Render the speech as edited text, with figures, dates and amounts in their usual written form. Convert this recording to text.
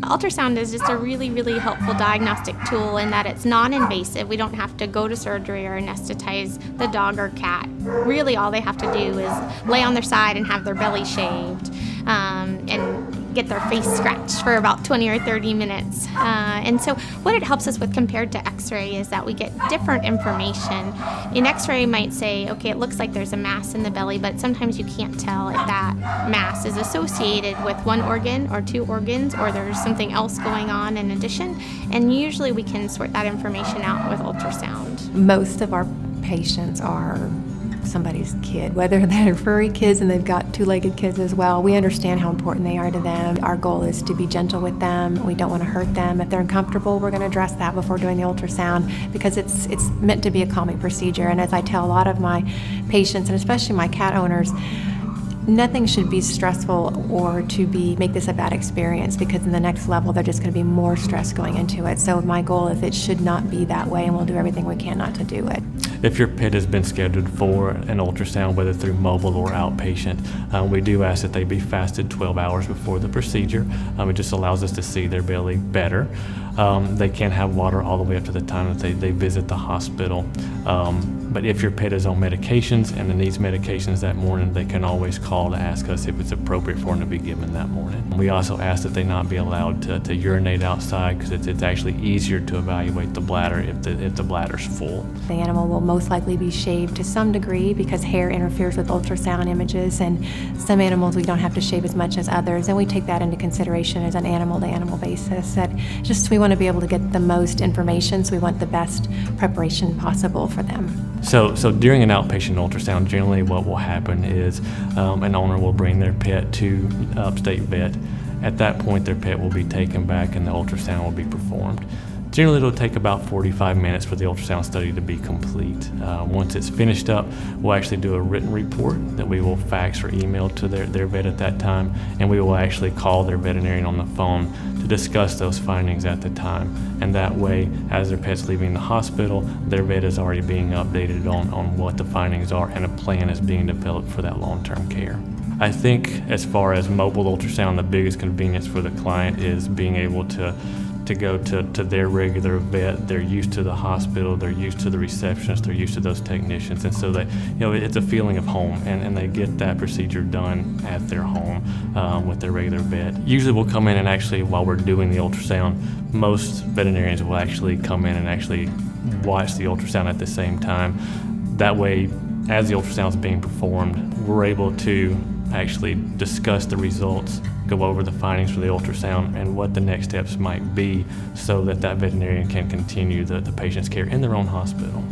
Ultrasound is just a really, really helpful diagnostic tool in that it's non-invasive. We don't have to go to surgery or anesthetize the dog or cat. Really, all they have to do is lay on their side and have their belly shaved and get their face scratched for about 20 or 30 minutes. And so what it helps us with compared to x-ray is that we get different information. In x-ray might say, okay, it looks like there's a mass in the belly, but sometimes you can't tell if that mass is associated with one organ or two organs, or there's something else going on in addition. And usually we can sort that information out with ultrasound. Most of our patients are somebody's kid, whether they're furry kids and they've got two-legged kids as well. We understand how important they are to them. Our goal is to be gentle with them. We don't want to hurt them. If they're uncomfortable, we're going to address that before doing the ultrasound, because it's meant to be a calming procedure. And as I tell a lot of my patients, and especially my cat owners, nothing should be stressful or to make this a bad experience, because in the next level they're just going to be more stress going into it. So my goal is it should not be that way, and we'll do everything we can not to do it. If your pet has been scheduled for an ultrasound, whether through mobile or outpatient, we do ask that they be fasted 12 hours before the procedure. It just allows us to see their belly better. They can have water all the way up to the time that they visit the hospital. But if your pet is on medications and needs medications that morning, they can always call to ask us if it's appropriate for them to be given that morning. We also ask that they not be allowed to urinate outside, because it's actually easier to evaluate the bladder if the bladder's full. The animal will most likely be shaved to some degree, because hair interferes with ultrasound images, and some animals we don't have to shave as much as others, and we take that into consideration as an animal-to-animal basis. That just we want to be able to get the most information, so we want the best preparation possible for them. So during an outpatient ultrasound, generally what will happen is an owner will bring their pet to upstate vet. At that point, their pet will be taken back and the ultrasound will be performed. Generally, it'll take about 45 minutes for the ultrasound study to be complete. Once it's finished up, we'll actually do a written report that we will fax or email to their vet at that time, and we will actually call their veterinarian on the phone to discuss those findings at the time. And that way, as their pet's leaving the hospital, their vet is already being updated on what the findings are, and a plan is being developed for that long-term care. I think as far as mobile ultrasound, the biggest convenience for the client is being able to go to their regular vet. They're used to the hospital, they're used to the receptionist, they're used to those technicians, and so it's a feeling of home, and they get that procedure done at their home with their regular vet. Usually we'll come in and actually, while we're doing the ultrasound, most veterinarians will actually come in and actually watch the ultrasound at the same time. That way, as the ultrasound is being performed, we're able to actually discuss the results, go over the findings for the ultrasound, and what the next steps might be, so that veterinarian can continue the patient's care in their own hospital.